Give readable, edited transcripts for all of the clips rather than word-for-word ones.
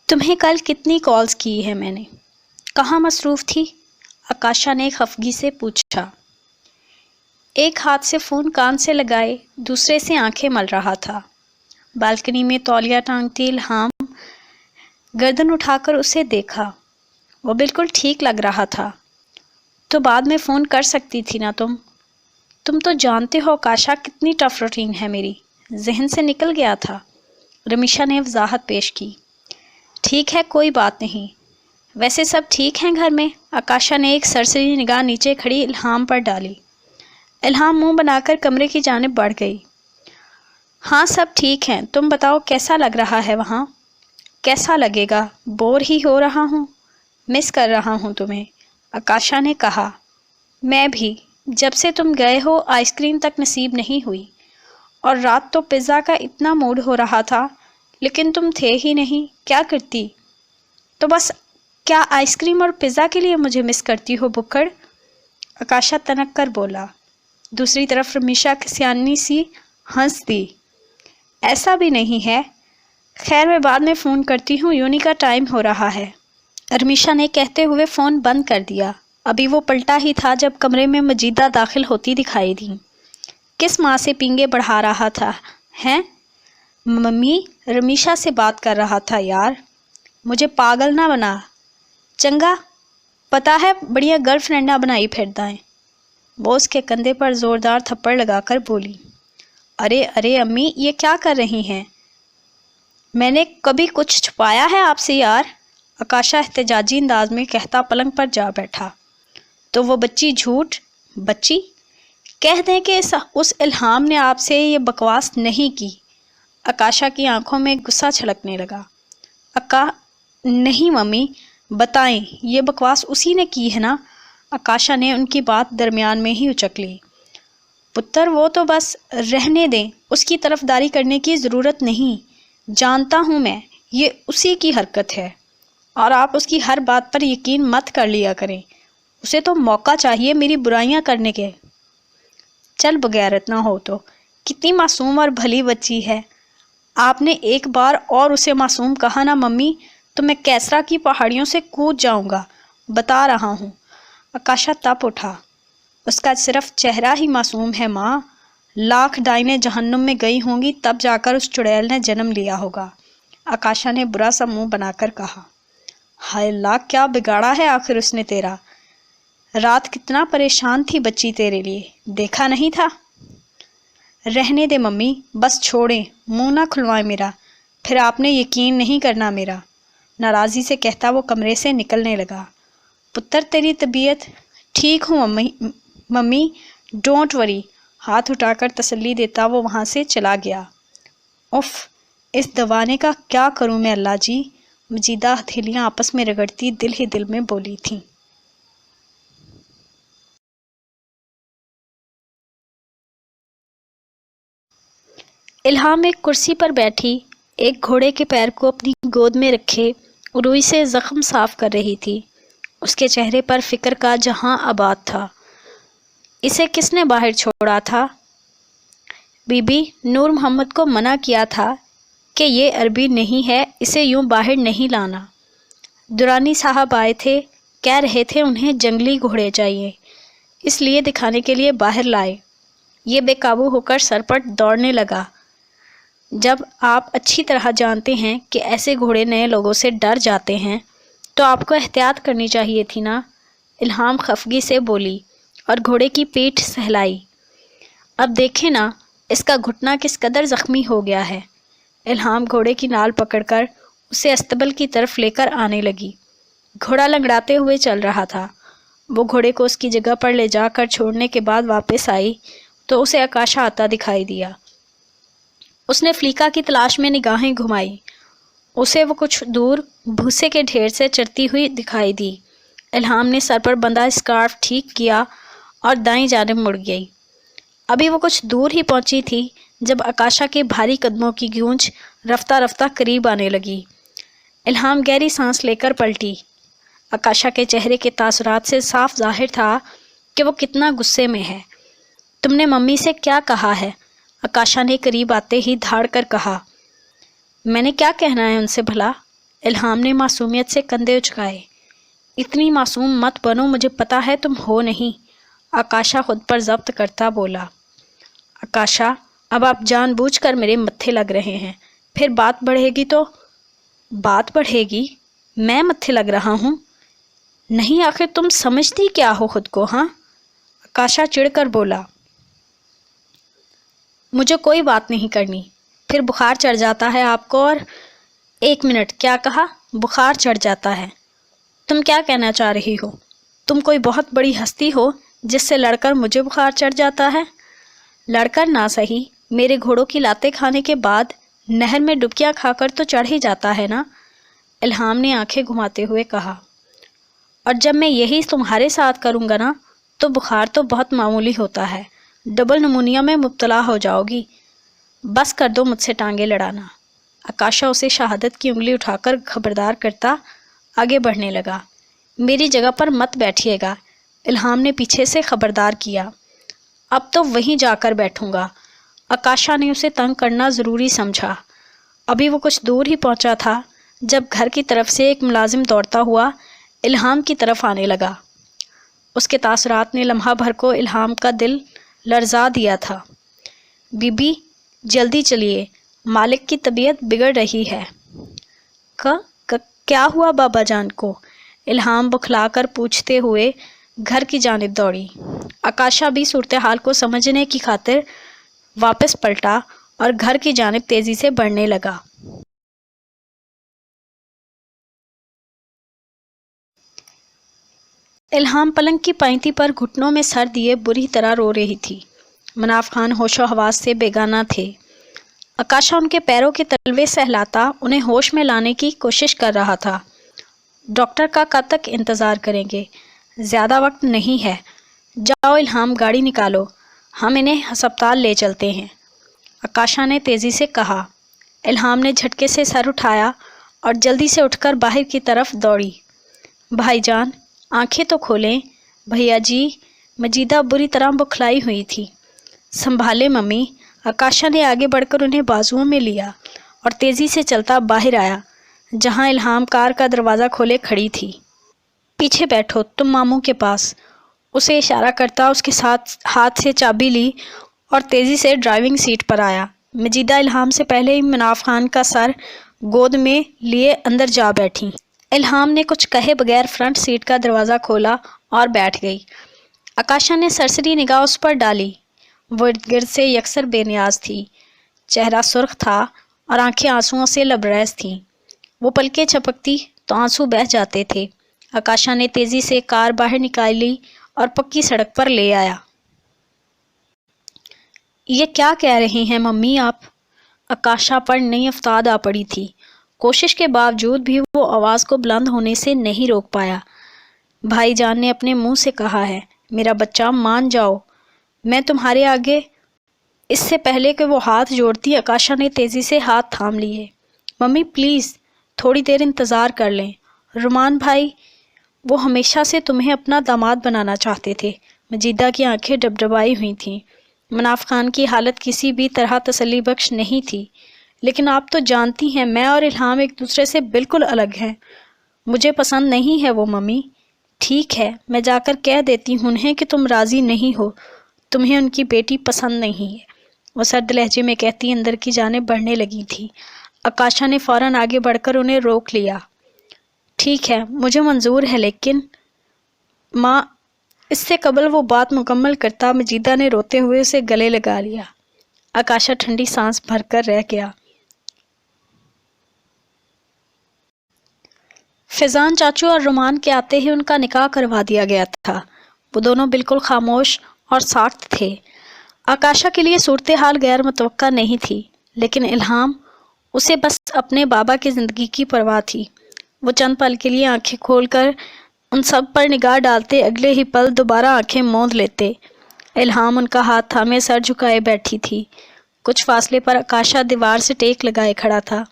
تمہیں کل کتنی کالز کی ہے میں نے؟ کہاں مصروف تھی؟ آکاشا نے خفگی سے پوچھا۔ ایک ہاتھ سے فون کان سے لگائے دوسرے سے آنکھیں مل رہا تھا۔ بالکنی میں تولیہ ٹانگتی الہام گردن اٹھا کر اسے دیکھا۔ وہ بالکل ٹھیک لگ رہا تھا۔ تو بعد میں فون کر سکتی تھی نا تم تو جانتے ہو آکاشا کتنی ٹف روٹین ہے میری، ذہن سے نکل گیا تھا۔ رمیشا نے وضاحت پیش کی۔ ٹھیک ہے کوئی بات نہیں، ویسے سب ٹھیک ہیں گھر میں؟ آکاشا نے ایک سرسری نگاہ نیچے کھڑی الہام پر ڈالی۔ الہام منہ بنا کر کمرے کی جانب بڑھ گئی۔ ہاں سب ٹھیک ہیں، تم بتاؤ کیسا لگ رہا ہے وہاں؟ کیسا لگے گا، بور ہی ہو رہا ہوں، مس کر رہا ہوں تمہیں، آکاشا نے کہا۔ میں بھی، جب سے تم گئے ہو آئس کریم تک نصیب نہیں ہوئی، اور رات تو پیزا کا اتنا موڈ ہو رہا تھا لیکن تم تھے ہی نہیں، کیا کرتی؟ تو بس کیا آئس کریم اور پیزا کے لیے مجھے مس کرتی ہو بکڑ؟ آکاشا تنک کر بولا۔ دوسری طرف رمیشا کسیانی سی ہنس دی۔ ایسا بھی نہیں ہے، خیر میں بعد میں فون کرتی ہوں، یونی کا ٹائم ہو رہا ہے۔ رمیشا نے کہتے ہوئے فون بند کر دیا۔ ابھی وہ پلٹا ہی تھا جب کمرے میں مجیدہ داخل ہوتی دکھائی دی۔ کس ماں سے پینگے بڑھا رہا تھا ہیں؟ ممی رمیشا سے بات کر رہا تھا یار، مجھے پاگل نہ بنا چنگا، پتہ ہے بڑیاں گرل فرینڈاں بنائی پھردا ہے۔ وہ اس کے کندھے پر زوردار تھپڑ لگا کر بولی۔ ارے امی یہ کیا کر رہی ہیں؟ میں نے کبھی کچھ چھپایا ہے آپ سے یار؟ آکاشا احتجاجی انداز میں کہتا پلنگ پر جا بیٹھا۔ تو وہ بچی جھوٹ، بچی؟ کہہ دیں کہ اس الہام نے آپ سے یہ بکواس نہیں کی۔ آکاشا کی آنکھوں میں غصہ چھلکنے لگا۔ نہیں ممی، بتائیں یہ بکواس اسی نے کی ہے نا؟ آکاشا نے ان کی بات درمیان میں ہی اچک لی۔ پتر وہ تو بس رہنے دیں، اس کی طرفداری کرنے کی ضرورت نہیں، جانتا ہوں میں یہ اسی کی حرکت ہے، اور آپ اس کی ہر بات پر یقین مت کر لیا کریں، اسے تو موقع چاہیے میری برائیاں کرنے کے۔ چل بغیرت نہ ہو تو، کتنی معصوم اور بھلی بچی ہے، آپ نے ایک بار اور اسے معصوم کہا نا ممی تو میں کیسرا کی پہاڑیوں سے کود جاؤں گا، بتا رہا ہوں۔ آکاشا تپ اٹھا۔ اس کا صرف چہرہ ہی معصوم ہے ماں، لاکھ ڈائنیں جہنم میں گئی ہوں گی تب جا کر اس چڑیل نے جنم لیا ہوگا۔ آکاشا نے برا سا منہ بنا کر کہا۔ ہائے اللہ کیا بگاڑا ہے آخر اس نے تیرا؟ رات کتنا پریشان تھی بچی تیرے لیے، دیکھا نہیں تھا؟ رہنے دے ممی، بس چھوڑیں، منہ نہ کھلوائیں میرا، پھر آپ نے یقین نہیں کرنا میرا، ناراضی سے کہتا وہ کمرے سے نکلنے لگا۔ پتر تیری طبیعت؟ ٹھیک ہوں ممی، ڈونٹ وری، ہاتھ اٹھا کر تسلی دیتا وہ وہاں سے چلا گیا۔ اف، اس دیوانے کا کیا کروں میں اللہ جی، مجیدہ ہتھیلیاں آپس میں رگڑتی دل ہی دل میں بولی تھیں۔ الہام ایک کرسی پر بیٹھی ایک گھوڑے کے پیر کو اپنی گود میں رکھے روئی سے زخم صاف کر رہی تھی۔ اس کے چہرے پر فکر کا جہاں آباد تھا۔ اسے کس نے باہر چھوڑا تھا؟ بی بی نور محمد کو منع کیا تھا کہ یہ عربی نہیں ہے، اسے یوں باہر نہیں لانا۔ درانی صاحب آئے تھے، کہہ رہے تھے انہیں جنگلی گھوڑے چاہیے، اس لیے دکھانے کے لیے باہر لائے۔ یہ بے قابو ہو کر سرپٹ دوڑنے لگا۔ جب آپ اچھی طرح جانتے ہیں کہ ایسے گھوڑے نئے لوگوں سے ڈر جاتے ہیں تو آپ کو احتیاط کرنی چاہیے تھی نا، الہام خفگی سے بولی اور گھوڑے کی پیٹھ سہلائی۔ اب دیکھیں نا اس کا گھٹنا کس قدر زخمی ہو گیا ہے۔ الہام گھوڑے کی نال پکڑ کر اسے استبل کی طرف لے کر آنے لگی۔ گھوڑا لنگڑاتے ہوئے چل رہا تھا۔ وہ گھوڑے کو اس کی جگہ پر لے جا کر چھوڑنے کے بعد واپس آئی تو اسے آکاشا آتا دکھائی دیا۔ اس نے فلیکا کی تلاش میں نگاہیں گھمائی۔ اسے وہ کچھ دور بھوسے کے ڈھیر سے چرتی ہوئی دکھائی دی۔ الہام نے سر پر بندھا اسکارف ٹھیک کیا اور دائیں جانب مڑ گئی۔ ابھی وہ کچھ دور ہی پہنچی تھی جب آکاشا کے بھاری قدموں کی گونج رفتہ رفتہ قریب آنے لگی۔ الہام گہری سانس لے کر پلٹی۔ آکاشا کے چہرے کے تاثرات سے صاف ظاہر تھا کہ وہ کتنا غصے میں ہے۔ تم نے ممی سے کیا کہا ہے؟ آکاشا نے قریب آتے ہی دھاڑ کر کہا۔ میں نے کیا کہنا ہے ان سے بھلا؟ الہام نے معصومیت سے کندھے اچکائے۔ اتنی معصوم مت بنو، مجھے پتا ہے تم ہو نہیں، آکاشا خود پر ضبط کرتا بولا۔ آکاشا، اب آپ جان بوجھ کر میرے متھے لگ رہے ہیں، پھر بات بڑھے گی تو؟ بات بڑھے گی؟ میں متھے لگ رہا ہوں؟ نہیں، آخر تم سمجھتی کیا ہو خود کو؟ ہاں، آکاشا چڑھ کر بولا۔ مجھے کوئی بات نہیں کرنی، پھر بخار چڑھ جاتا ہے آپ کو اور… ایک منٹ، کیا کہا؟ بخار چڑھ جاتا ہے؟ تم کیا کہنا چاہ رہی ہو؟ تم کوئی بہت بڑی ہستی ہو جس سے لڑ کر مجھے بخار چڑھ جاتا ہے؟ لڑ کر نہ سہی، میرے گھوڑوں کی لاتیں کھانے کے بعد نہر میں ڈبکیاں کھا کر تو چڑھ ہی جاتا ہے نا، الہام نے آنکھیں گھماتے ہوئے کہا۔ اور جب میں یہی تمہارے ساتھ کروں گا نا تو بخار تو بہت معمولی ہوتا ہے، ڈبل نمونیا میں مبتلا ہو جاؤ گی۔ بس کر دو مجھ سے ٹانگیں لڑانا۔ آکاشا اسے شہادت کی انگلی اٹھا کر خبردار کرتا آگے بڑھنے لگا۔ میری جگہ پر مت بیٹھیے گا، الہام نے پیچھے سے خبردار کیا۔ اب تو وہیں جا کر بیٹھوں گا۔ آکاشا نے اسے تنگ کرنا ضروری سمجھا۔ ابھی وہ کچھ دور ہی پہنچا تھا جب گھر کی طرف سے ایک ملازم دوڑتا ہوا الہام کی طرف آنے لگا۔ اس کے تاثرات نے لمحہ بھر کو الہام کا دل لرزا دیا تھا۔ بی بی، جلدی چلیے، مالک کی طبیعت بگڑ رہی ہے۔ کیا ہوا بابا جان کو؟ الہام بکھلا کر پوچھتے ہوئے گھر کی جانب دوڑی۔ آکاشا بھی صورتحال کو سمجھنے کی خاطر واپس پلٹا اور گھر کی جانب تیزی سے بڑھنے لگا۔ الہام پلنگ کی پائنتی پر گھٹنوں میں سر دیے بری طرح رو رہی تھی۔ مناف خان ہوش و حواس سے بیگانہ تھے۔ آکاشا ان کے پیروں کے تلوے سہلاتا انہیں ہوش میں لانے کی کوشش کر رہا تھا۔ ڈاکٹر کا کب تک انتظار کریں گے؟ زیادہ وقت نہیں ہے۔ جاؤ الہام، گاڑی نکالو، ہم انہیں ہسپتال لے چلتے ہیں، آکاشا نے تیزی سے کہا۔ الہام نے جھٹکے سے سر اٹھایا اور جلدی سے اٹھ کر باہر کی طرف دوڑی۔ بھائی جان، آنکھیں تو کھولیں۔ بھیا جی، مجیدہ بری طرح بکھلائی ہوئی تھی۔ سنبھالے ممی۔ آکاشا نے آگے بڑھ کر انہیں بازوؤں میں لیا اور تیزی سے چلتا باہر آیا جہاں الہام کار کا دروازہ کھولے کھڑی تھی۔ پیچھے بیٹھو، تم ماموں کے پاس، اسے اشارہ کرتا اس کے ساتھ ہاتھ سے چابی لی اور تیزی سے ڈرائیونگ سیٹ پر آیا۔ مجیدہ الہام سے پہلے ہی مناف خان کا سر گود میں لیے اندر جا بیٹھی۔ الہام نے کچھ کہے بغیر فرنٹ سیٹ کا دروازہ کھولا اور بیٹھ گئی۔ آکاشا نے سرسری نگاہ اس پر ڈالی۔ وہ ارد گرد سے یکسر بے نیاز تھی، چہرہ سرخ تھا اور آنکھیں آنسوؤں سے لبریز تھیں۔ وہ پلکیں جھپکتی تو آنسو بہہ جاتے تھے۔ آکاشا نے تیزی سے کار باہر نکالی اور پکی سڑک پر لے آیا۔ یہ کیا کہہ رہی ہیں ممی آپ؟ آکاشا پر نئی افتاد آ پڑی تھی۔ کوشش کے باوجود بھی وہ آواز کو بلند ہونے سے نہیں روک پایا۔ بھائی جان نے اپنے منہ سے کہا ہے، میرا بچہ مان جاؤ، میں تمہارے آگے… اس سے پہلے کہ وہ ہاتھ جوڑتی آکاشا نے تیزی سے ہاتھ تھام لیے۔ ممی پلیز تھوڑی دیر انتظار کر لیں۔ رومان بھائی، وہ ہمیشہ سے تمہیں اپنا داماد بنانا چاہتے تھے۔ مجیدہ کی آنکھیں ڈبڈبائی ہوئی تھیں۔ مناف خان کی حالت کسی بھی طرح تسلی بخش نہیں تھی، لیکن آپ تو جانتی ہیں میں اور الہام ایک دوسرے سے بالکل الگ ہیں۔ مجھے پسند نہیں ہے وہ ممی۔ ٹھیک ہے، میں جا کر کہہ دیتی ہوں انہیں کہ تم راضی نہیں ہو، تمہیں ان کی بیٹی پسند نہیں ہے، وہ سرد لہجے میں کہتی اندر کی جانب بڑھنے لگی تھی۔ آکاشا نے فوراً آگے بڑھ کر انہیں روک لیا۔ ٹھیک ہے، مجھے منظور ہے، لیکن ماں… اس سے قبل وہ بات مکمل کرتا مجیدہ نے روتے ہوئے اسے گلے لگا لیا۔ آکاشا ٹھنڈی سانس بھر کر رہ گیا۔ فیضان چاچو اور رومان کے آتے ہی ان کا نکاح کروا دیا گیا تھا۔ وہ دونوں بالکل خاموش اور ساکت تھے۔ آکاشا کے لیے صورتحال غیر متوقع نہیں تھی، لیکن الہام، اسے بس اپنے بابا کی زندگی کی پرواہ تھی۔ وہ چند پل کے لیے آنکھیں کھول کر ان سب پر نگاہ ڈالتے اگلے ہی پل دوبارہ آنکھیں موند لیتے۔ الہام ان کا ہاتھ تھامے سر جھکائے بیٹھی تھی۔ کچھ فاصلے پر آکاشا دیوار سے ٹیک لگائے کھڑا تھا۔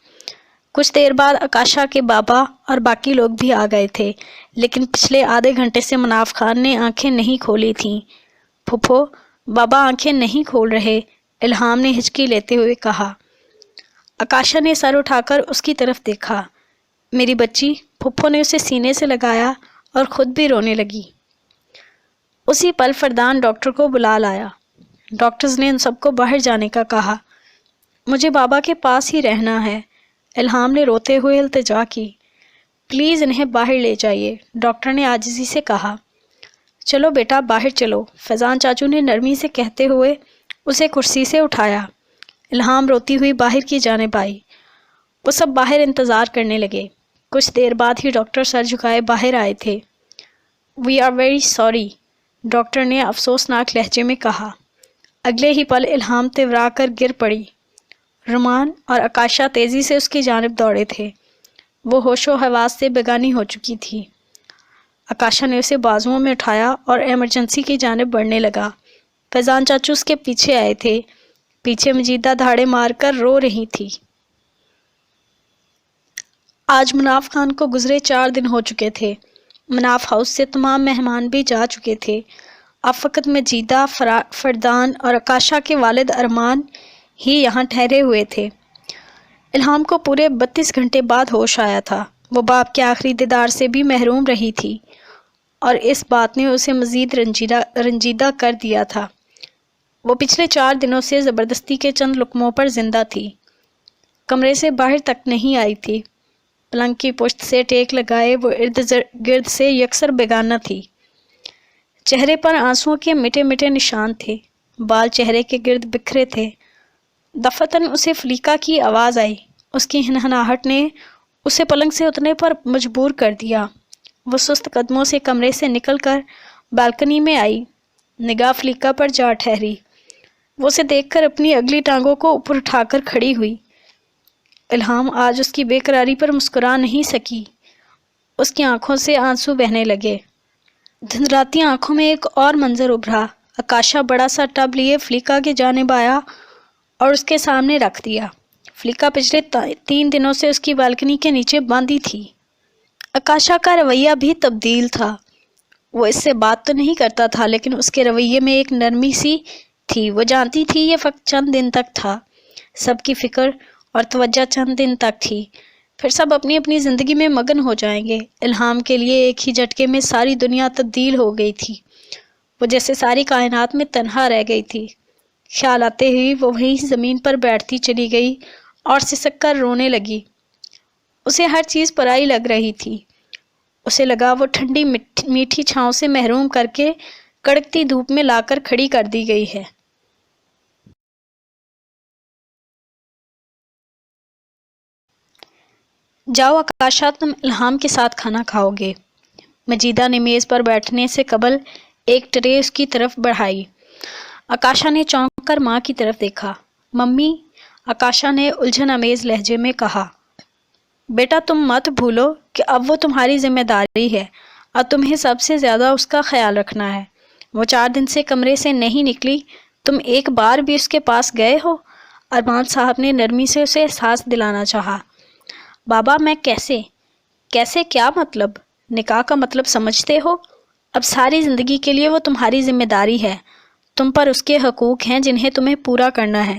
کچھ دیر بعد آکاشا کے بابا اور باقی لوگ بھی آ گئے تھے، لیکن پچھلے آدھے گھنٹے سے مناف خان نے آنکھیں نہیں کھولی تھیں۔ پھپھو، بابا آنکھیں نہیں کھول رہے، الہام نے ہچکی لیتے ہوئے کہا۔ آکاشا نے سر اٹھا کر اس کی طرف دیکھا۔ میری بچی، پھپھو نے اسے سینے سے لگایا اور خود بھی رونے لگی۔ اسی پل فردان ڈاکٹر کو بلا لایا۔ ڈاکٹرز نے ان سب کو باہر جانے کا کہا۔ مجھے بابا کے پاس ہی رہنا ہے، الہام نے روتے ہوئے التجا کی۔ پلیز انہیں باہر لے جائیے، ڈاکٹر نے عاجزی سے کہا۔ چلو بیٹا باہر چلو، فیضان چاچو نے نرمی سے کہتے ہوئے اسے کرسی سے اٹھایا۔ الہام روتی ہوئی باہر کی جانب آئی۔ وہ سب باہر انتظار کرنے لگے۔ کچھ دیر بعد ہی ڈاکٹر سر جھکائے باہر آئے تھے۔ We are very sorry, doctor نے افسوسناک لہجے میں کہا۔ اگلے ہی پل الہام تورا کر گر پڑی۔ رومان اور آکاشا تیزی سے اس کی جانب دوڑے تھے۔ وہ ہوش و حواس سے بیگانی ہو چکی تھی۔ آکاشا نے اسے بازوؤں میں اٹھایا اور ایمرجنسی کی جانب بڑھنے لگا۔ فیضان چاچو اس کے پیچھے آئے تھے۔ پیچھے مجیدہ دھاڑے مار کر رو رہی تھی۔ آج مناف خان کو گزرے 4 دن ہو چکے تھے۔ مناف ہاؤس سے تمام مہمان بھی جا چکے تھے۔ اب فقط مجیدہ، فردان اور آکاشا کے والد ارمان ہی یہاں ٹھہرے ہوئے تھے۔ الہام کو پورے 32 گھنٹے بعد ہوش آیا تھا۔ وہ باپ کے آخری دیدار سے بھی محروم رہی تھی اور اس بات نے اسے مزید رنجیدہ کر دیا تھا۔ وہ پچھلے 4 دنوں سے زبردستی کے چند لقموں پر زندہ تھی۔ کمرے سے باہر تک نہیں آئی تھی۔ پلنگ کی پشت سے ٹیک لگائے وہ ارد گرد سے یکسر بیگانہ تھی۔ چہرے پر آنسوؤں کے مٹے مٹے نشان تھے۔ بال چہرے کے گرد بکھرے تھے۔ دفعتاً اسے فلیکا کی آواز آئی۔ اس کی ہنہناہٹ نے اسے پلنگ سے اترنے پر مجبور کر دیا۔ وہ سست قدموں سے کمرے سے نکل کر بالکنی میں آئی۔ نگاہ فلیکا پر جا ٹھہری۔ وہ اسے دیکھ کر اپنی اگلی ٹانگوں کو اوپر اٹھا کر کھڑی ہوئی۔ الہام آج اس کی بے قراری پر مسکرا نہیں سکی۔ اس کی آنکھوں سے آنسو بہنے لگے۔ دھندراتی آنکھوں میں ایک اور منظر ابھرا۔ آکاشا بڑا سا ٹب لیے فلیکا کی جانب آیا اور اس کے سامنے رکھ دیا۔ فلیکا پچھلے 3 دنوں سے اس کی بالکنی کے نیچے باندھی تھی۔ آکاشا کا رویہ بھی تبدیل تھا۔ وہ اس سے بات تو نہیں کرتا تھا، لیکن اس کے رویے میں ایک نرمی سی تھی۔ وہ جانتی تھی یہ فقط چند دن تک تھا۔ سب کی فکر اور توجہ چند دن تک تھی، پھر سب اپنی اپنی زندگی میں مگن ہو جائیں گے۔ الہام کے لیے ایک ہی جھٹکے میں ساری دنیا تبدیل ہو گئی تھی۔ وہ جیسے ساری کائنات میں تنہا رہ گئی تھی۔ خیال آتے ہی وہ وہیں زمین پر بیٹھتی چلی گئی اور سسک کر رونے لگی۔ اسے ہر چیز پرائی لگ رہی تھی۔ اسے لگا وہ ٹھنڈی میٹھی چھاؤں سے محروم کر کے کڑکتی دھوپ میں لا کر کھڑی کر دی گئی ہے۔ جاؤ آکاشا، تم الہام کے ساتھ کھانا کھاؤ گے۔ مجیدہ نے میز پر بیٹھنے سے قبل ایک ٹرے اس کی طرف بڑھائی۔ آکاشا نے چونک کر ماں کی طرف دیکھا۔ ممی، آکاشا نے الجھن آمیز لہجے میں کہا۔ بیٹا تم مت بھولو کہ اب وہ تمہاری ذمہ داری ہے اور تمہیں سب سے زیادہ اس کا خیال رکھنا ہے۔ وہ 4 دن سے کمرے سے نہیں نکلی، تم ایک بار بھی اس کے پاس گئے ہو؟ ارمان صاحب نے نرمی سے اسے احساس دلانا چاہا۔ بابا میں کیسے کیا مطلب؟ نکاح کا مطلب سمجھتے ہو؟ اب ساری زندگی کے لیے وہ تمہاری ذمہ داری ہے۔ تم پر اس کے حقوق ہیں جنہیں تمہیں پورا کرنا ہے۔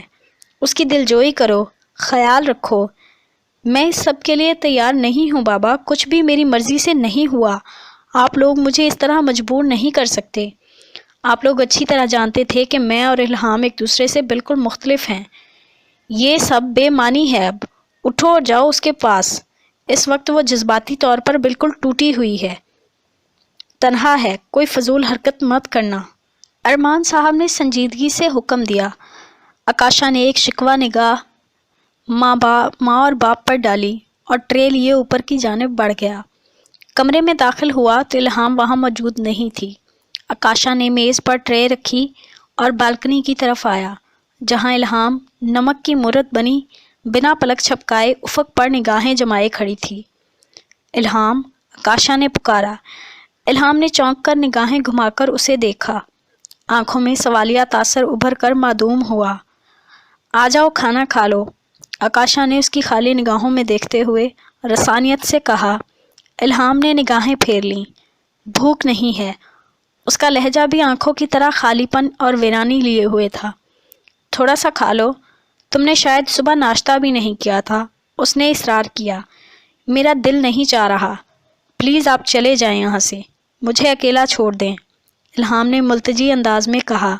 اس کی دلجوئی کرو، خیال رکھو۔ میں اس سب کے لیے تیار نہیں ہوں بابا، کچھ بھی میری مرضی سے نہیں ہوا۔ آپ لوگ مجھے اس طرح مجبور نہیں کر سکتے۔ آپ لوگ اچھی طرح جانتے تھے کہ میں اور الہام ایک دوسرے سے بالکل مختلف ہیں۔ یہ سب بے معنی ہے اب۔ اٹھو اور جاؤ اس کے پاس۔ اس وقت وہ جذباتی طور پر بالکل ٹوٹی ہوئی ہے، تنہا ہے، کوئی فضول حرکت مت کرنا۔ ارمان صاحب نے سنجیدگی سے حکم دیا۔ آکاشا نے ایک شکوہ نگاہ ماں اور باپ پر ڈالی اور ٹرے لیے اوپر کی جانب بڑھ گیا۔ کمرے میں داخل ہوا تو الہام وہاں موجود نہیں تھی۔ آکاشا نے میز پر ٹرے رکھی اور بالکنی کی طرف آیا، جہاں الہام نمک کی مورت بنی بنا پلک چھپکائے افق پر نگاہیں جمائے کھڑی تھی۔ الہام، آکاشا نے پکارا۔ الہام نے چونک کر نگاہیں گھما کر اسے دیکھا۔ آنکھوں میں سوالیہ تاثر ابھر کر معدوم ہوا۔ آ جاؤ کھانا کھا لو، آکاشا نے اس کی خالی نگاہوں میں دیکھتے ہوئے رسانیت سے کہا۔ الہام نے نگاہیں پھیر لیں۔ بھوک نہیں ہے۔ اس کا لہجہ بھی آنکھوں کی طرح خالی پن اور ویرانی لیے ہوئے تھا۔ تھوڑا سا کھا لو، تم نے شاید صبح ناشتہ بھی نہیں کیا تھا، اس نے اصرار کیا۔ میرا دل نہیں چاہ رہا، پلیز آپ چلے جائیں یہاں سے، مجھے اکیلا چھوڑ دیں، الہام نے ملتجی انداز میں کہا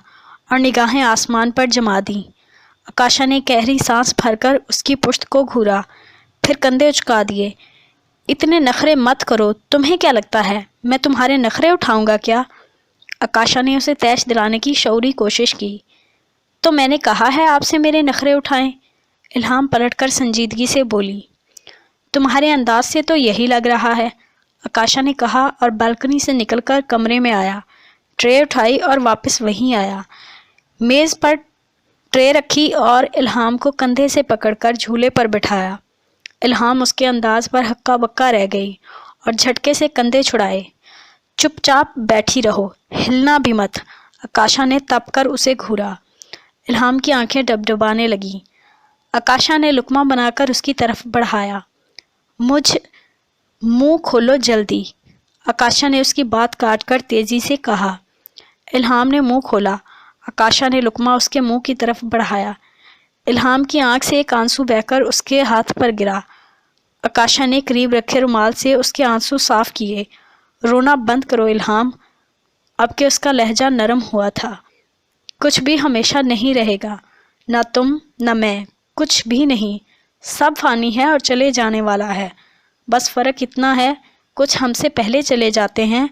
اور نگاہیں آسمان پر جما دیں۔ آکاشا نے گہری سانس بھر کر اس کی پشت کو گھورا، پھر کندھے اچکا دیے۔ اتنے نخرے مت کرو، تمہیں کیا لگتا ہے میں تمہارے نخرے اٹھاؤں گا کیا؟ آکاشا نے اسے تیش دلانے کی شعوری کوشش کی۔ تو میں نے کہا ہے آپ سے میرے نخرے اٹھائیں، الہام پلٹ کر سنجیدگی سے بولی۔ تمہارے انداز سے تو یہی لگ رہا ہے، آکاشا نے کہا اور بالکنی سے نکل کر کمرے میں آیا، ٹرے اٹھائی اور واپس وہیں آیا۔ میز پر ٹرے رکھی اور الہام کو کندھے سے پکڑ کر جھولے پر بٹھایا۔ الہام اس کے انداز پر ہکا بکا رہ گئی اور جھٹکے سے کندھے چھڑائے۔ چپ چاپ بیٹھی رہو، ہلنا بھی مت، آکاشا نے تپ کر اسے گھورا۔ الہام کی آنکھیں ڈبڈبانے لگیں۔ آکاشا نے لقمہ بنا کر اس کی طرف بڑھایا۔ منہ کھولو جلدی، آکاشا نے اس کی بات کاٹ کر تیزی سے کہا۔ الہام نے منہ کھولا۔ آکاشا نے لقمہ اس کے منہ کی طرف بڑھایا۔ الہام کی آنکھ سے ایک آنسو بہہ کر اس کے ہاتھ پر گرا۔ آکاشا نے قریب رکھے رومال سے اس کے آنسو صاف کیے۔ رونا بند کرو الہام، اب کہ اس کا لہجہ نرم ہوا تھا۔ کچھ بھی ہمیشہ نہیں رہے گا، نہ تم نہ میں، کچھ بھی نہیں، سب فانی ہے اور چلے جانے والا ہے، بس فرق اتنا ہے کچھ ہم سے پہلے چلے جاتے ہیں۔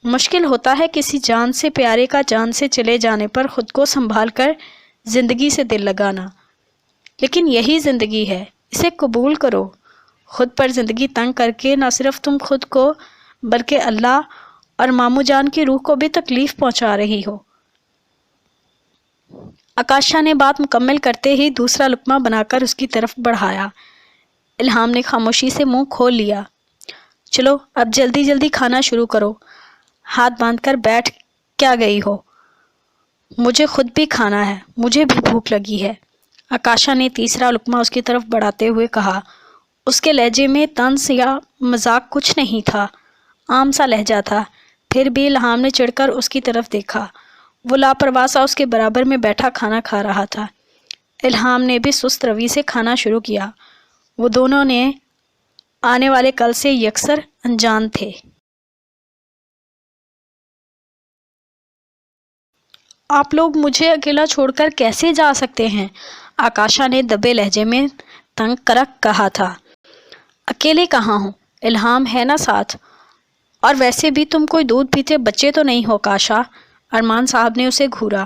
مشکل ہوتا ہے کسی جان سے پیارے کا جان سے چلے جانے پر خود کو سنبھال کر زندگی سے دل لگانا، لیکن یہی زندگی ہے، اسے قبول کرو۔ خود پر زندگی تنگ کر کے نہ صرف تم خود کو بلکہ اللہ اور مامو جان کی روح کو بھی تکلیف پہنچا رہی ہو۔ آکاشا نے بات مکمل کرتے ہی دوسرا لقمہ بنا کر اس کی طرف بڑھایا۔ الہام نے خاموشی سے منہ کھول لیا۔ چلو اب جلدی جلدی کھانا شروع کرو، ہاتھ باندھ کر بیٹھ کیا گئی ہو؟ مجھے خود بھی کھانا ہے، مجھے بھی بھوک لگی ہے، آکاشا نے تیسرا لقمہ اس کی طرف بڑھاتے ہوئے کہا۔ اس کے لہجے میں طنز یا مذاق کچھ نہیں تھا، عام سا لہجہ تھا۔ پھر بھی الہام نے چڑھ کر اس کی طرف دیکھا۔ وہ لاپرواہ سا اس کے برابر میں بیٹھا کھانا کھا رہا تھا۔ الہام نے بھی سست روی سے کھانا شروع کیا۔ وہ دونوں نے آنے والے کل سے یکسر انجان تھے۔ آپ لوگ مجھے اکیلا چھوڑ کر کیسے جا سکتے ہیں؟ آکاشا نے دبے لہجے میں تنگ کرک کہا تھا۔ اکیلے کہاں ہوں، الہام ہے نا ساتھ، اور ویسے بھی تم کوئی دودھ پیتے بچے تو نہیں ہو آکاشا، ارمان صاحب نے اسے گھورا۔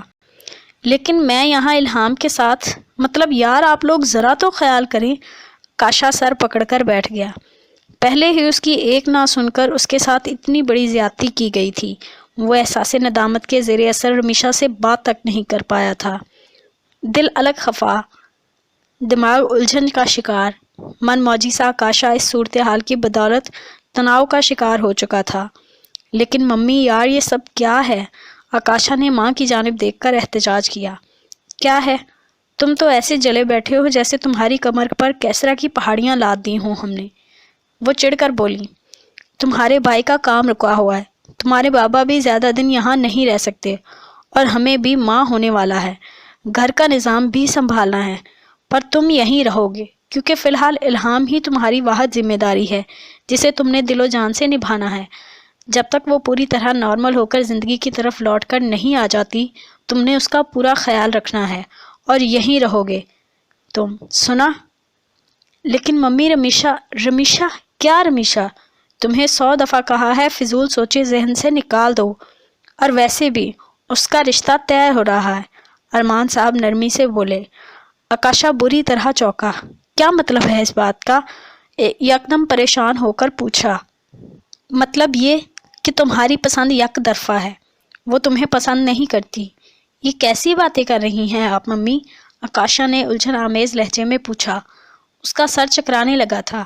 لیکن میں یہاں الہام کے ساتھ، مطلب یار آپ لوگ ذرا تو خیال کریں۔ آکاشا سر پکڑ کر بیٹھ گیا۔ پہلے ہی اس کی ایک نہ سن کر اس کے ساتھ اتنی بڑی زیادتی کی گئی تھی، وہ احساس ندامت کے زیر اثر رمیشا سے بات تک نہیں کر پایا تھا۔ دل الگ خفا، دماغ الجھن کا شکار، من موجی سا آکاشا اس صورتحال کی بدولت تناؤ کا شکار ہو چکا تھا۔ لیکن ممی یار یہ سب کیا ہے؟ آکاشا نے ماں کی جانب دیکھ کر احتجاج کیا۔ کیا ہے؟ تم تو ایسے جلے بیٹھے ہو جیسے تمہاری کمر پر کیسرا کی پہاڑیاں لاد دی ہوں ہم نے، وہ چڑھ کر بولی۔ تمہارے بھائی کا کام رکا ہوا ہے، تمہارے بابا بھی زیادہ دن یہاں نہیں رہ سکتے، اور ہمیں بھی ماں ہونے والا ہے، گھر کا نظام بھی سنبھالنا ہے، پر تم یہیں رہو گے کیونکہ فی الحال الہام ہی تمہاری واحد ذمہ داری ہے جسے تم نے دل و جان سے نبھانا ہے۔ جب تک وہ پوری طرح نارمل ہو کر زندگی کی طرف لوٹ کر نہیں آ جاتی، تم نے اس کا پورا خیال رکھنا ہے اور یہیں رہو گے تم، سنا؟ لیکن ممی رمیشا کیا رمیشا؟ تمہیں 100 دفعہ کہا ہے فضول سوچے ذہن سے نکال دو، اور ویسے بھی اس کا رشتہ طے ہو رہا ہے، ارمان صاحب نرمی سے بولے۔ آکاشا بری طرح چونکا۔ کیا مطلب ہے اس بات کا؟ یکدم پریشان ہو کر پوچھا۔ مطلب یہ کہ تمہاری پسند یک طرفہ ہے، وہ تمہیں پسند نہیں کرتی۔ یہ کیسی باتیں کر رہی ہیں آپ ممی؟ آکاشا نے الجھن آمیز لہجے میں پوچھا۔ اس کا سر چکرانے لگا تھا۔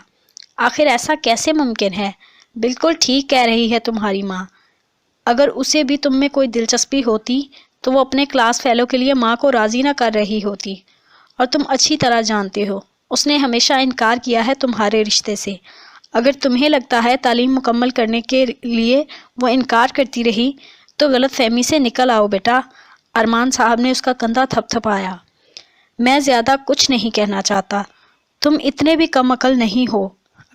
آخر ایسا کیسے ممکن ہے؟ بالکل ٹھیک کہہ رہی ہے تمہاری ماں، اگر اسے بھی تم میں کوئی دلچسپی ہوتی تو وہ اپنے کلاس فیلو کے لیے ماں کو راضی نہ کر رہی ہوتی، اور تم اچھی طرح جانتے ہو اس نے ہمیشہ انکار کیا ہے تمہارے رشتے سے۔ اگر تمہیں لگتا ہے تعلیم مکمل کرنے کے لیے وہ انکار کرتی رہی تو غلط فہمی سے نکل آؤ بیٹا، ارمان صاحب نے اس کا کندھا تھپ تھپایا۔ میں زیادہ کچھ نہیں کہنا چاہتا، تم اتنے بھی کم عقل نہیں ہو،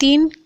3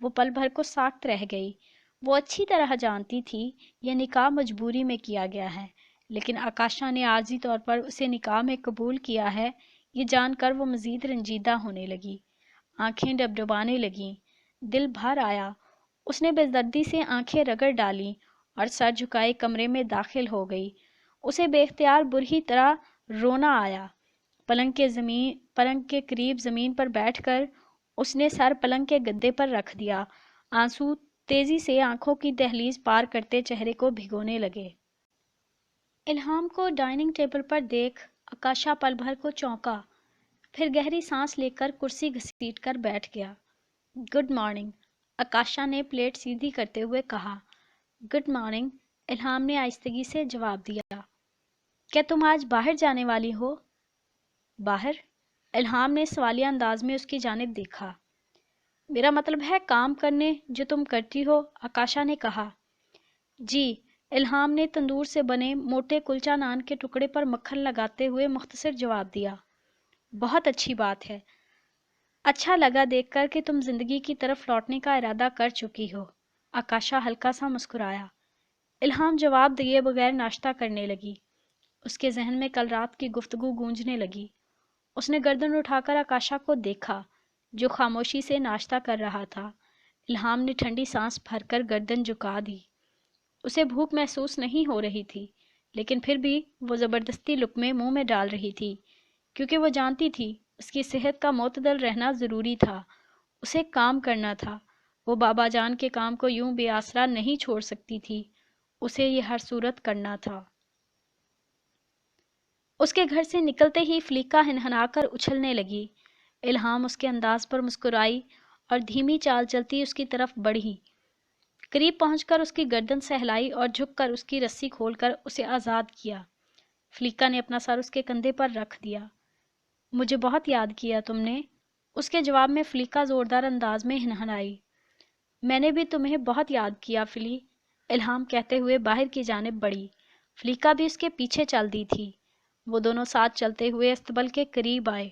وہ پل بھر کو ساکت رہ گئی۔ وہ اچھی طرح جانتی تھی یہ نکاح مجبوری میں کیا گیا ہے، لیکن آکاشا نے عارضی طور پر اسے نکاح میں قبول کیا ہے، یہ جان کر وہ مزید رنجیدہ ہونے لگی۔ آنکھیں ڈبڈبانے لگیں، دل بھر آیا۔ اس نے بے دردی سے آنکھیں رگڑ ڈالیں اور سر جھکائے کمرے میں داخل ہو گئی۔ اسے بے اختیار بری طرح رونا آیا۔ پلنگ کے قریب زمین پر بیٹھ کر اس نے سر پلنگ کے گدے پر رکھ دیا۔ آنسو تیزی سے آنکھوں کی دہلیز پار کرتے چہرے کو بھگونے لگے۔ الہام کو ڈائننگ ٹیبل پر دیکھ آکاشا پل بھر کو چونکا، پھر گہری سانس لے کر کرسی گھسیٹ کر بیٹھ گیا۔ گڈ مارننگ، آکاشا نے پلیٹ سیدھی کرتے ہوئے کہا۔ گڈ مارننگ، الہام نے آہستگی سے جواب دیا۔ کیا تم آج باہر جانے والی ہو؟ باہر؟ الہام نے سوالیہ انداز میں اس کی جانب دیکھا۔ میرا مطلب ہے کام کرنے جو تم کرتی ہو، آکاشا نے کہا۔ جی، الہام نے تندور سے بنے موٹے کلچا نان کے ٹکڑے پر مکھن لگاتے ہوئے مختصر جواب دیا۔ بہت اچھی بات ہے۔ اچھا لگا دیکھ کر کہ تم زندگی کی طرف لوٹنے کا ارادہ کر چکی ہو، آکاشا ہلکا سا مسکرایا۔ الہام جواب دیے بغیر ناشتہ کرنے لگی۔ اس کے ذہن میں کل رات کی گفتگو گونجنے لگی۔ اس نے گردن اٹھا کر آکاشا کو دیکھا جو خاموشی سے ناشتہ کر رہا تھا۔ الہام نے ٹھنڈی سانس بھر کر گردن جھکا دی۔ اسے بھوک محسوس نہیں ہو رہی تھی، لیکن پھر بھی وہ زبردستی لقمے منہ میں ڈال رہی تھی، کیونکہ وہ جانتی تھی اس کی صحت کا معتدل رہنا ضروری تھا۔ اسے کام کرنا تھا۔ وہ بابا جان کے کام کو یوں بے آسرا نہیں چھوڑ سکتی تھی۔ اسے یہ ہر صورت کرنا تھا۔ اس کے گھر سے نکلتے ہی فلیکا ہنہنا کر اچھلنے لگی۔ الہام اس کے انداز پر مسکرائی اور دھیمی چال چلتی اس کی طرف بڑھی۔ قریب پہنچ کر اس کی گردن سہلائی اور جھک کر اس کی رسی کھول کر اسے آزاد کیا۔ فلیکا نے اپنا سر اس کے کندھے پر رکھ دیا۔ مجھے بہت یاد کیا تم نے؟ اس کے جواب میں فلیکا زوردار انداز میں ہنہنائی۔ میں نے بھی تمہیں بہت یاد کیا فلی، الہام کہتے ہوئے باہر کی جانب بڑھی۔ فلیکا بھی اس کے پیچھے چل دی تھی۔ وہ دونوں ساتھ چلتے ہوئے استبل کے قریب آئے۔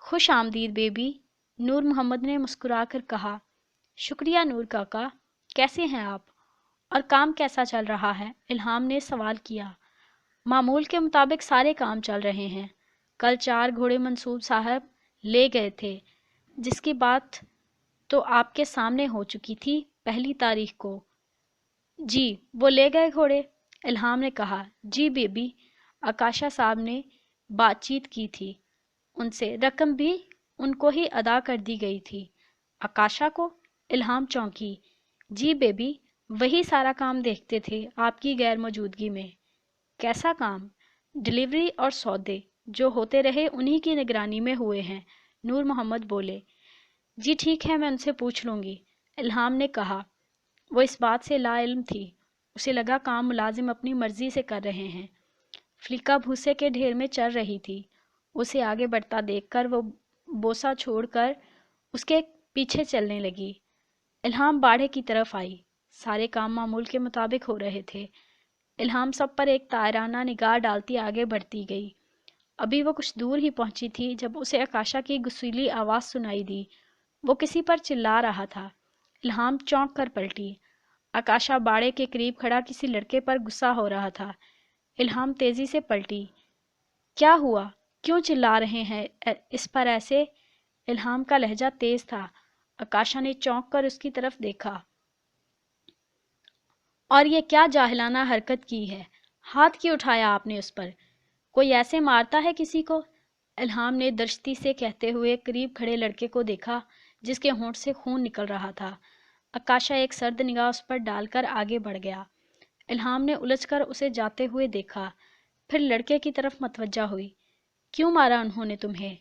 خوش آمدید بیبی، نور محمد نے مسکرا کر کہا۔ شکریہ نور کاکا، کیسے ہیں آپ؟ اور کام کیسا چل رہا ہے؟ الہام نے سوال کیا۔ معمول کے مطابق سارے کام چل رہے ہیں۔ کل 4 گھوڑے منصور صاحب لے گئے تھے، جس کی بات تو آپ کے سامنے ہو چکی تھی 1 تاریخ کو۔ جی، وہ لے گئے گھوڑے؟ الہام نے کہا۔ جی بیبی، آکاشا صاحب نے بات چیت کی تھی ان سے، رقم بھی ان کو ہی ادا کر دی گئی تھی۔ آکاشا کو؟ الہام چونکی۔ جی بیبی، وہی سارا کام دیکھتے تھے آپ کی غیر موجودگی میں۔ کیسا کام؟ ڈلیوری اور سودے جو ہوتے رہے انہی کی نگرانی میں ہوئے ہیں، نور محمد بولے۔ جی ٹھیک ہے، میں ان سے پوچھ لوں گی، الہام نے کہا۔ وہ اس بات سے لا علم تھی، اسے لگا کام ملازم اپنی مرضی سے کر رہے ہیں۔ فلیکا بھوسے کے ڈھیر میں چر رہی تھی۔ اسے آگے بڑھتا دیکھ کر وہ بوسہ چھوڑ کر اس کے پیچھے چلنے لگی۔ الہام باڑے کی طرف آئی۔ سارے کام معمول کے مطابق ہو رہے تھے۔ الہام سب پر ایک طائرانہ نگاہ ڈالتی آگے بڑھتی گئی۔ ابھی وہ کچھ دور ہی پہنچی تھی جب اسے آکاشا کی گسیلی آواز سنائی دی۔ وہ کسی پر چلا رہا تھا۔ الہام چونک کر پلٹی۔ آکاشا باڑے کے قریب کھڑا کسی لڑکے پر غصہ ہو رہا تھا۔ الہام تیزی سے پلٹی۔ کیا ہوا؟ کیوں چلا رہے ہیں اس پر ایسے؟ الہام کا لہجہ تیز تھا۔ آکاشا نے چونک کر اس کی طرف دیکھا۔ اور یہ کیا جاہلانہ حرکت کی ہے؟ ہاتھ کیوں اٹھایا آپ نے اس پر؟ کوئی ایسے مارتا ہے کسی کو؟ الہام نے درشتی سے کہتے ہوئے قریب کھڑے لڑکے کو دیکھا جس کے ہونٹ سے خون نکل رہا تھا۔ آکاشا ایک سرد نگاہ اس پر ڈال کر آگے بڑھ گیا۔ الہام نے الجھ کر اسے جاتے ہوئے دیکھا، پھر لڑکے کی طرف متوجہ ہوئی۔ کیوں مارا انہوں نے تمہیں؟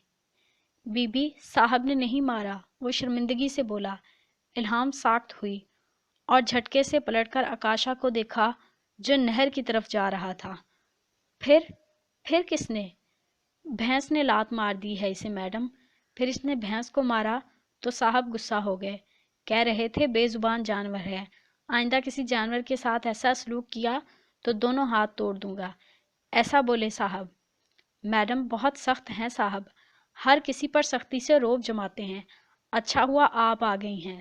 بی بی، صاحب نے نہیں مارا، وہ شرمندگی سے بولا۔ الہام ساکت ہوئی اور جھٹکے سے پلٹ کر آکاشا کو دیکھا جو نہر کی طرف جا رہا تھا۔ پھر کس نے؟ بھینس نے لات مار دی ہے اسے میڈم۔ پھر اس نے بھینس کو مارا تو صاحب غصہ ہو گئے، کہہ رہے تھے بے زبان جانور ہے، آئندہ کسی جانور کے ساتھ ایسا سلوک کیا تو دونوں ہاتھ توڑ دوں گا، ایسا بولے صاحب۔ میڈم بہت سخت ہیں صاحب، ہر کسی پر سختی سے روب جماتے ہیں، اچھا ہوا آپ آ گئی ہیں۔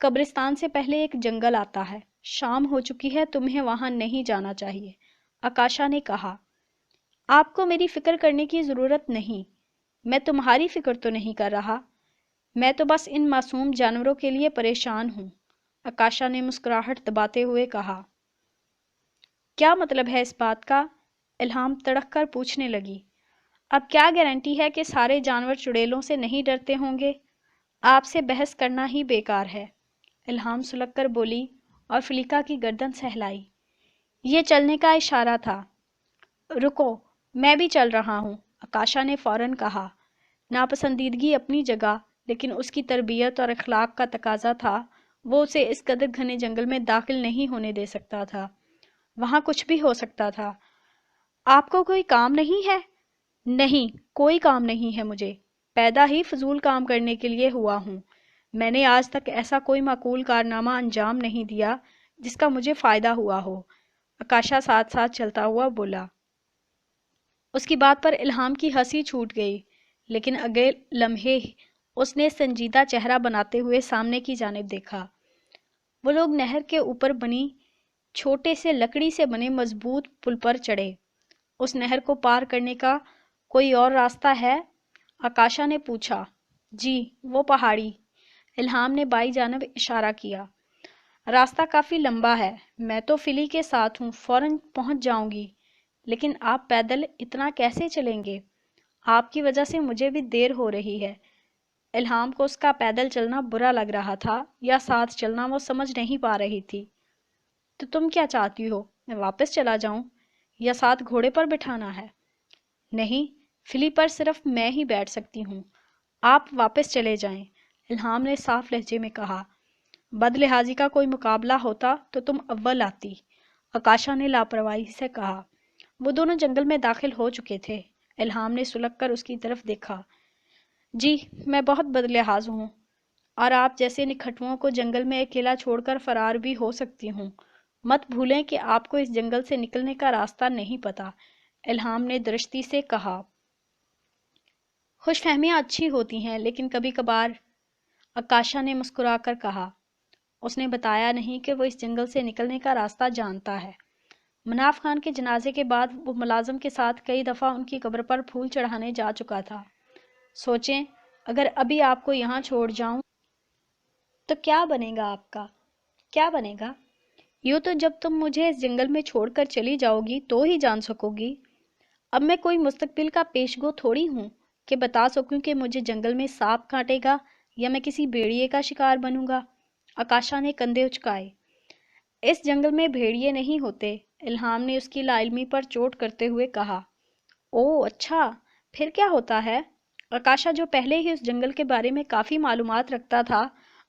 قبرستان سے پہلے ایک جنگل آتا ہے، شام ہو چکی ہے، تمہیں وہاں نہیں جانا چاہیے، آکاشا نے کہا۔ آپ کو میری فکر کرنے کی ضرورت نہیں، میں تمہاری فکر تو نہیں کر رہا، میں تو بس ان معصوم جانوروں کے لیے پریشان ہوں، آکاشا نے مسکراہٹ دباتے ہوئے کہا۔ کیا مطلب ہے اس بات کا؟ الہام تڑک کر پوچھنے لگی۔ اب کیا گارنٹی ہے کہ سارے جانور چڑیلوں سے نہیں ڈرتے ہوں گے؟ آپ سے بحث کرنا ہی بیکار ہے، الہام سلگ کر بولی اور فلیکا کی گردن سہلائی۔ یہ چلنے کا اشارہ تھا۔ رکو، میں بھی چل رہا ہوں، آکاشا نے فوراً کہا۔ ناپسندیدگی اپنی جگہ، لیکن اس کی تربیت اور اخلاق کا تقاضا تھا، وہ اسے اس قدر گھنے جنگل میں داخل نہیں ہونے دے سکتا تھا۔ وہاں کچھ بھی ہو سکتا تھا۔ آپ کو کوئی کام نہیں ہے؟ نہیں، کوئی کام نہیں ہے مجھے، پیدا ہی فضول کام کرنے کے لیے ہوا ہوں۔ میں نے آج تک ایسا کوئی معقول کارنامہ انجام نہیں دیا جس کا مجھے فائدہ ہوا ہو، آکاشا ساتھ ساتھ چلتا ہوا بولا۔ اس کی بات پر الہام کی ہنسی چھوٹ گئی، لیکن اگلے لمحے اس نے سنجیدہ چہرہ بناتے ہوئے سامنے کی جانب دیکھا۔ وہ لوگ نہر کے اوپر بنی چھوٹے سے لکڑی سے بنے مضبوط پل پر چڑھے۔ اس نہر کو پار کرنے کا کوئی اور راستہ ہے؟ آکاشا نے پوچھا۔ جی، وہ پہاڑی، الہام نے بائیں جانب اشارہ کیا۔ راستہ کافی لمبا ہے، میں تو فلی کے ساتھ ہوں، فوراً پہنچ جاؤں گی، لیکن آپ پیدل اتنا کیسے چلیں گے؟ آپ کی وجہ سے مجھے بھی دیر ہو رہی ہے۔ الہام کو اس کا پیدل چلنا برا لگ رہا تھا یا ساتھ چلنا وہ سمجھ نہیں پا رہی تھی۔ تو تم کیا چاہتی ہو، میں واپس چلا جاؤں یا ساتھ گھوڑے پر بٹھانا ہے؟ نہیں، فلی پر صرف میں ہی بیٹھ سکتی ہوں، آپ واپس چلے جائیں، الہام نے صاف لہجے میں کہا۔ بد لحاظی کا کوئی مقابلہ ہوتا تو تم اول آتی، آکاشا نے لاپرواہی سے کہا۔ وہ دونوں جنگل میں داخل ہو چکے تھے۔ الہام نے سلگ کر اس کی طرف دیکھا۔ جی، میں بہت بد لحاظ ہوں، اور آپ جیسے نکھٹوؤں کو جنگل میں اکیلا چھوڑ کر فرار بھی ہو سکتی ہوں۔ مت بھولیں کہ آپ کو اس جنگل سے نکلنے کا راستہ نہیں پتا، الہام نے درشتی سے کہا۔ خوش فہمیاں اچھی ہوتی ہیں، لیکن کبھی کبھار، آکاشا نے مسکرا کر کہا۔ اس نے بتایا نہیں کہ وہ اس جنگل سے نکلنے کا راستہ جانتا ہے۔ مناف خان کے جنازے کے بعد وہ ملازم کے ساتھ کئی دفعہ ان کی قبر پر پھول چڑھانے جا چکا تھا۔ سوچیں، اگر ابھی آپ کو یہاں چھوڑ جاؤں تو کیا بنے گا آپ کا؟ کیا بنے گا؟ یوں تو جب تم مجھے اس جنگل میں چھوڑ کر چلی جاؤ گی تو ہی جان سکو گی۔ اب میں کوئی مستقبل کا پیش گو تھوڑی ہوں کہ بتا سکوں کہ مجھے جنگل میں سانپ کاٹے گا یا میں کسی بھیڑیے کا شکار بنوں گا۔ آکاشا نے کندھے اچکائے۔ اس جنگل میں بھیڑیے نہیں ہوتے، الہام نے اس کی لا علمی پر چوٹ کرتے ہوئے کہا۔ اوہ اچھا، پھر کیا ہوتا ہے؟ آکاشا جو پہلے ہی اس جنگل کے بارے میں کافی معلومات رکھتا تھا،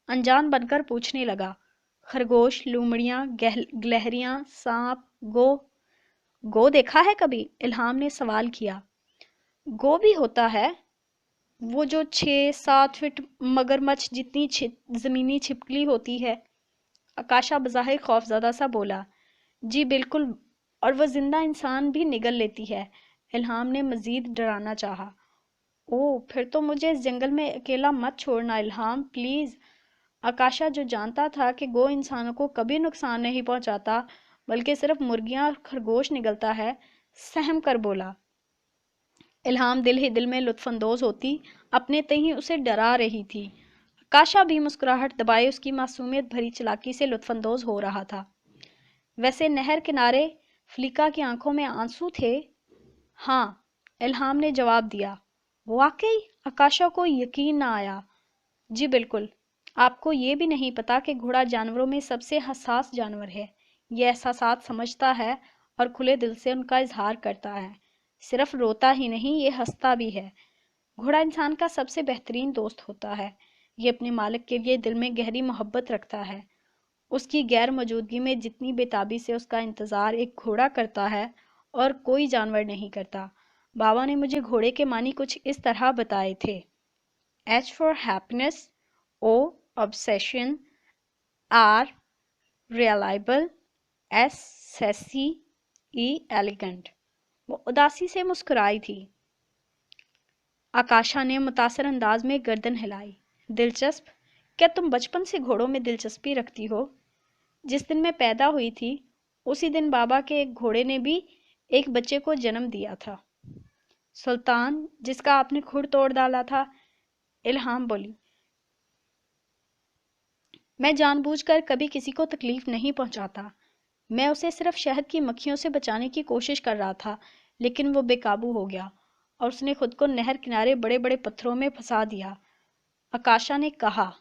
انجان بن کر پوچھنے لگا۔ خرگوش، لومڑیاں، گلہریاں، سانپ، گو دیکھا ہے کبھی؟ الہام نے سوال کیا۔ گو بھی ہوتا ہے؟ وہ جو 6-7 فٹ مگرمچھ جتنی زمینی چھپکلی ہوتی ہے، آکاشا بظاہر خوفزدہ سا بولا۔ جی بالکل، اور وہ زندہ انسان بھی نگل لیتی ہے، الہام نے مزید ڈرانا چاہا۔ اوہ، پھر تو مجھے اس جنگل میں اکیلا مت چھوڑنا الہام، پلیز۔ آکاشا جو جانتا تھا کہ گو انسانوں کو کبھی نقصان نہیں پہنچاتا بلکہ صرف مرغیاں اور خرگوش نگلتا ہے، سہم کر بولا۔ الہام دل ہی دل میں لطف اندوز ہوتی، اپنے تئیں اسے ڈرا رہی تھی۔ آکاشا بھی مسکراہٹ دبائے اس کی معصومیت بھری چلاکی سے لطف اندوز ہو رہا تھا۔ ویسے نہر کنارے فلیکا کی آنکھوں میں آنسو تھے؟ ہاں، الہام نے جواب دیا۔ واقعی؟ آکاشا کو یقین نہ آیا۔ جی بالکل، آپ کو یہ بھی نہیں پتا کہ گھوڑا جانوروں میں سب سے حساس جانور ہے، یہ احساسات سمجھتا ہے اور کھلے دل سے ان کا اظہار کرتا ہے، صرف روتا ہی نہیں، یہ ہنستا بھی ہے۔ گھوڑا انسان کا سب سے بہترین دوست ہوتا ہے، یہ اپنے مالک کے لیے دل میں گہری محبت رکھتا ہے۔ اس کی غیر موجودگی میں جتنی بے تابی سے اس کا انتظار ایک گھوڑا کرتا ہے اور کوئی جانور نہیں کرتا۔ بابا نے مجھے گھوڑے کے معنی کچھ اس طرح بتائے تھے۔ H for happiness, O obsession, R reliable, S sassy, E elegant۔ وہ اداسی سے مسکرائی تھی۔ آکاشا نے متاثر انداز میں گردن ہلائی۔ دلچسپ، کیا تم بچپن سے گھوڑوں میں دلچسپی رکھتی ہو؟ جس دن میں پیدا ہوئی تھی اسی دن بابا کے ایک گھوڑے نے بھی ایک بچے کو جنم دیا تھا۔ سلطان جس کا آپ نے کھر توڑ ڈالا تھا، الہام بولی۔ میں جان بوجھ کر کبھی کسی کو تکلیف نہیں پہنچاتا، میں اسے صرف شہد کی مکھیوں سے بچانے کی کوشش کر رہا تھا، لیکن وہ بے قابو ہو گیا اور اس نے خود کو نہر کنارے بڑے بڑے پتھروں میں پھنسا دیا۔ آکاشا نے کہا،